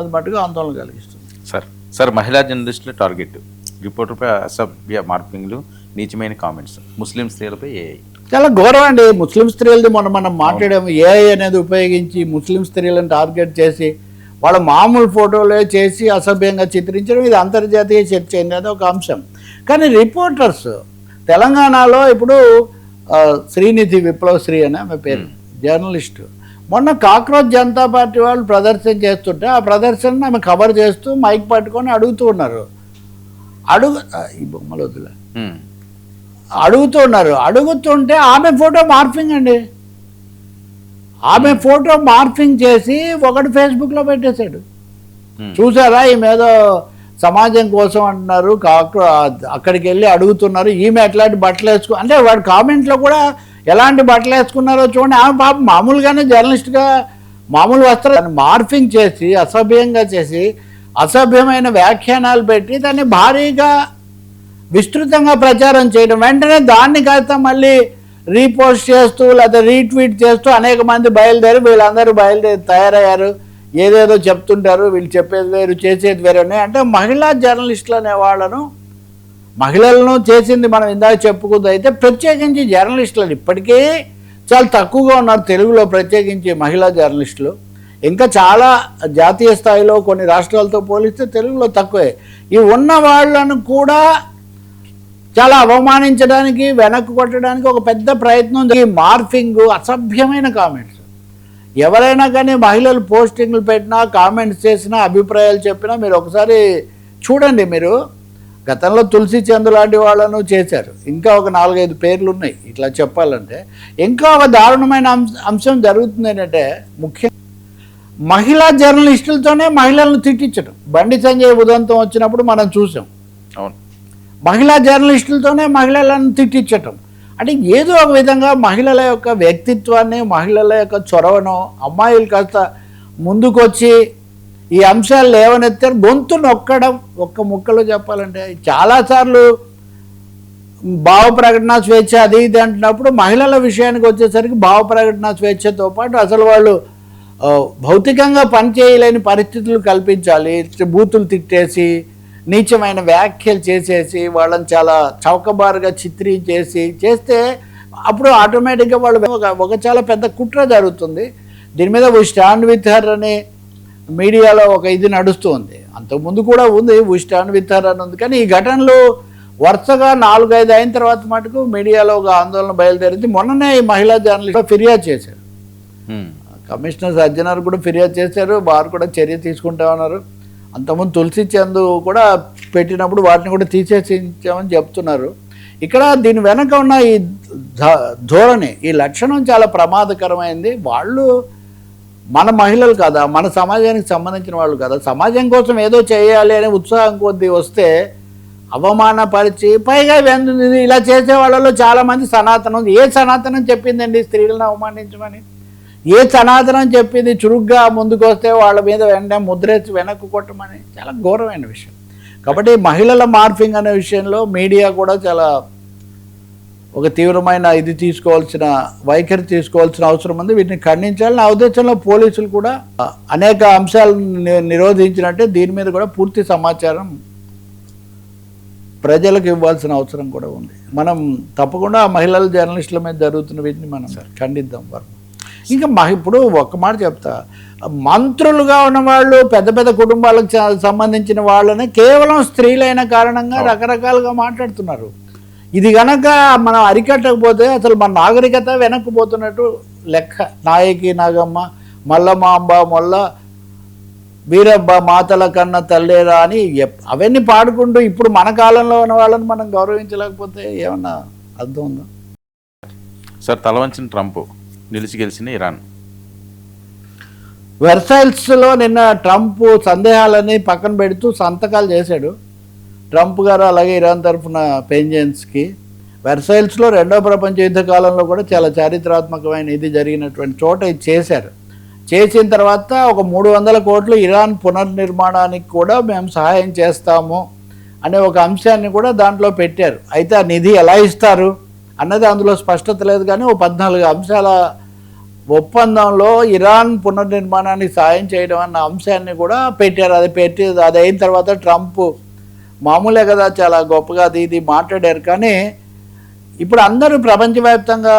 అది మటుకు ఆందోళన కలిగిస్తుంది. సార్ మహిళా జర్నలిస్టుల టార్గెట్ రిపోర్టర్పై అసభ్య మార్పింగ్లు, నీచమైన కామెంట్స్, ముస్లిం స్త్రీలపై ఏఐ. చాలా ఘోరం అండి. ముస్లిం స్త్రీలది మనం మాట్లాడాము. ఏఐ అనేది ఉపయోగించి ముస్లిం స్త్రీలను టార్గెట్ చేసి వాళ్ళ మామూలు ఫోటోలే చేసి అసభ్యంగా చిత్రించడం, ఇది అంతర్జాతీయ చర్చ అనేది ఒక అంశం. కానీ రిపోర్టర్స్ తెలంగాణలో ఇప్పుడు శ్రీనిధి విప్లవశ్రీ అని ఆమె పేరు, జర్నలిస్టు, మొన్న కాక్రోచ్ జనతా పార్టీ వాళ్ళు ప్రదర్శన చేస్తుంటే ఆ ప్రదర్శనను ఆమె కవర్ చేస్తూ మైక్ పట్టుకొని అడుగుతూ ఉన్నారు. ఈ బొమ్మలు వద్దులే, అడుగుతున్నారు. అడుగుతుంటే ఆమె ఫోటో మార్ఫింగ్ అండి. ఆమె ఫోటో మార్ఫింగ్ చేసి ఒకటి ఫేస్బుక్లో పెట్టేశాడు. చూసారా, ఈమె ఏదో సమాజం కోసం అంటున్నారు, అక్కడికి వెళ్ళి అడుగుతున్నారు, ఈమె ఎట్లాంటి బట్టలు వేసుకో అంటే వాడు కామెంట్లో కూడా ఎలాంటి బట్టలు వేసుకున్నారో చూడండి. ఆమె పాప మామూలుగానే జర్నలిస్ట్గా మామూలు వస్త్రాన్ని మార్ఫింగ్ చేసి అసభ్యంగా చేసి అసభ్యమైన వ్యాఖ్యానాలు పెట్టి దాన్ని భారీగా విస్తృతంగా ప్రచారం చేయడం, వెంటనే దాన్ని కాస్త మళ్ళీ రీపోస్ట్ చేస్తూ లేదా రీట్వీట్ చేస్తూ అనేక మంది వీళ్ళందరూ తయారయ్యారు, ఏదేదో చెప్తుంటారు, వీళ్ళు చెప్పేది వేరు చేసేది వేరు అని. అంటే మహిళా జర్నలిస్టులు అనే వాళ్ళను, మహిళలను చేసింది మనం ఇందాక చెప్పుకుంది. అయితే ప్రత్యేకించి జర్నలిస్టులు ఇప్పటికీ చాలా తక్కువగా ఉన్నారు తెలుగులో, ప్రత్యేకించి మహిళా జర్నలిస్టులు. ఇంకా చాలా జాతీయ స్థాయిలో కొన్ని రాష్ట్రాలతో పోలిస్తే తెలుగులో తక్కువే. ఈ ఉన్న వాళ్ళను కూడా చాలా అవమానించడానికి, వెనక్కు కొట్టడానికి ఒక పెద్ద ప్రయత్నం. ఈ మార్ఫింగ్, అసభ్యమైన కామెంట్స్, ఎవరైనా కానీ మహిళలు పోస్టింగ్లు పెట్టినా, కామెంట్స్ చేసినా, అభిప్రాయాలు చెప్పినా మీరు ఒకసారి చూడండి. మీరు గతంలో తులసి చంద్ లాంటి వాళ్ళను చేశారు, ఇంకా ఒక 4-5 పేర్లు ఉన్నాయి ఇట్లా చెప్పాలంటే. ఇంకా ఒక దారుణమైన అంశం జరుగుతుంది ఏంటంటే, ముఖ్యంగా మహిళా జర్నలిస్టులతోనే మహిళలను తిట్టించడం. బండి సంజయ్ ఉదంతం వచ్చినప్పుడు మనం చూసాం. అవును, మహిళా జర్నలిస్టులతోనే మహిళలను తిట్టించటం అంటే ఏదో ఒక విధంగా మహిళల యొక్క వ్యక్తిత్వాన్ని, మహిళల యొక్క చొరవను, అమ్మాయిలు కాస్త ముందుకొచ్చి ఈ అంశాలు లేవనెత్తారు. గొంతు నొక్కడం, ఒక్క ముక్కలో చెప్పాలంటే చాలాసార్లు భావ ప్రకటన స్వేచ్ఛ అది ఇది అంటున్నప్పుడు మహిళల విషయానికి వచ్చేసరికి భావ ప్రకటన స్వేచ్ఛతో పాటు అసలు వాళ్ళు భౌతికంగా పనిచేయలేని పరిస్థితులు కల్పించాలి. బూతులు తిట్టేసి, నీచమైన వ్యాఖ్యలు చేసేసి, వాళ్ళని చాలా చౌకబారుగా చేస్తే అప్పుడు ఆటోమేటిక్గా వాళ్ళు ఒక చాలా పెద్ద కుట్ర జరుగుతుంది. దీని మీద వీ స్టాండ్ విత్ హర్ అని మీడియాలో ఒక ఇది నడుస్తుంది. అంతకుముందు కూడా ఉంది, వీ స్టాండ్ విత్ హర్ అని ఉంది. కానీ ఈ ఘటనలు వరుసగా 4-5 అయిన తర్వాత మటుకు మీడియాలో ఒక ఆందోళన బయలుదేరింది. మొన్ననే ఈ మహిళా జర్నలిస్ట్ ఫిర్యాదు చేశారు. కమిషనర్ సజ్జనార్ కూడా ఫిర్యాదు చేశారు, వారు కూడా చర్య తీసుకుంటా ఉన్నారు. అంతకుముందు తులసి చంద్ కూడా పెట్టినప్పుడు వాటిని కూడా తీసేసించామని చెప్తున్నారు. ఇక్కడ దీని వెనక ఉన్న ఈ ధోరణి, ఈ లక్షణం చాలా ప్రమాదకరమైంది. వాళ్ళు మన మహిళలు కదా, మన సమాజానికి సంబంధించిన వాళ్ళు కదా, సమాజం కోసం ఏదో చేయాలి అనే ఉత్సాహం కొద్దీ వస్తే అవమానపరిచి, పైగా ఇలా చేసే వాళ్ళలో చాలామంది సనాతనం, ఏ సనాతనం చెప్పిందండి స్త్రీలను అవమానించమని? ఏ సనాతనం చెప్పింది చురుగ్గా ముందుకు వస్తే వాళ్ళ మీద వెంటనే ముద్రేసి వెనక్కు కొట్టమని? చాలా ఘోరమైన విషయం. కాబట్టి మహిళల మార్ఫింగ్ అనే విషయంలో మీడియా కూడా చాలా ఒక తీవ్రమైన వైఖరి తీసుకోవాల్సిన అవసరం ఉంది. వీటిని ఖండించాలి. నా ఉద్దేశంలో పోలీసులు కూడా అనేక అంశాలను నిరోధించినట్టే దీని మీద కూడా పూర్తి సమాచారం ప్రజలకు ఇవ్వాల్సిన అవసరం కూడా ఉంది. మనం తప్పకుండా మహిళల జర్నలిస్టుల మీద జరుగుతున్న వీటిని మనం ఖండిద్దాం. ఇంకా ఇప్పుడు ఒక్క మాట చెప్తా, మంత్రులుగా ఉన్నవాళ్ళు, పెద్ద పెద్ద కుటుంబాలకు సంబంధించిన వాళ్ళని కేవలం స్త్రీలైన కారణంగా రకరకాలుగా మాట్లాడుతున్నారు. ఇది కనుక మనం అరికట్టకపోతే అసలు మన నాగరికత వెనక్కిపోతున్నట్టు లెక్క. నాయకి నాగమ్మ, మల్లమాంబ, మొల్ల వీరబ్బ, మాతల కన్న తల్లేరా అని అవన్నీ పాడుకుంటూ ఇప్పుడు మన కాలంలో ఉన్న వాళ్ళని మనం గౌరవించలేకపోతే ఏమన్నా అర్థం ఉందా? సార్, తలవంచిన ట్రంప్, నిలిచి గెలిచిన ఇరాన్. వెర్సైల్స్లో నిన్న ట్రంప్ సందేహాలని పక్కన పెడుతూ సంతకాలు చేశాడు ట్రంప్ గారు, అలాగే ఇరాన్ తరఫున పెంజెన్స్కి. వెర్సైల్స్లో 2వ ప్రపంచ యుద్ధ కాలంలో కూడా చాలా చారిత్రాత్మకమైన ఇది జరిగినటువంటి చోట ఇది చేశారు. చేసిన తర్వాత ఒక 300 కోట్లు ఇరాన్ పునర్నిర్మాణానికి కూడా మేము సహాయం చేస్తాము అనే ఒక అంశాన్ని కూడా దాంట్లో పెట్టారు. అయితే ఆ నిధి ఎలా ఇస్తారు అన్నది అందులో స్పష్టత లేదు. కానీ ఓ 14 అంశాల ఒప్పందంలో ఇరాన్ పునర్నిర్మాణానికి సాయం చేయడం అన్న అంశాన్ని కూడా పెట్టారు. అది అయిన తర్వాత ట్రంప్ మామూలే కదా, చాలా గొప్పగా అది ఇది మాట్లాడారు. కానీ ఇప్పుడు అందరూ ప్రపంచవ్యాప్తంగా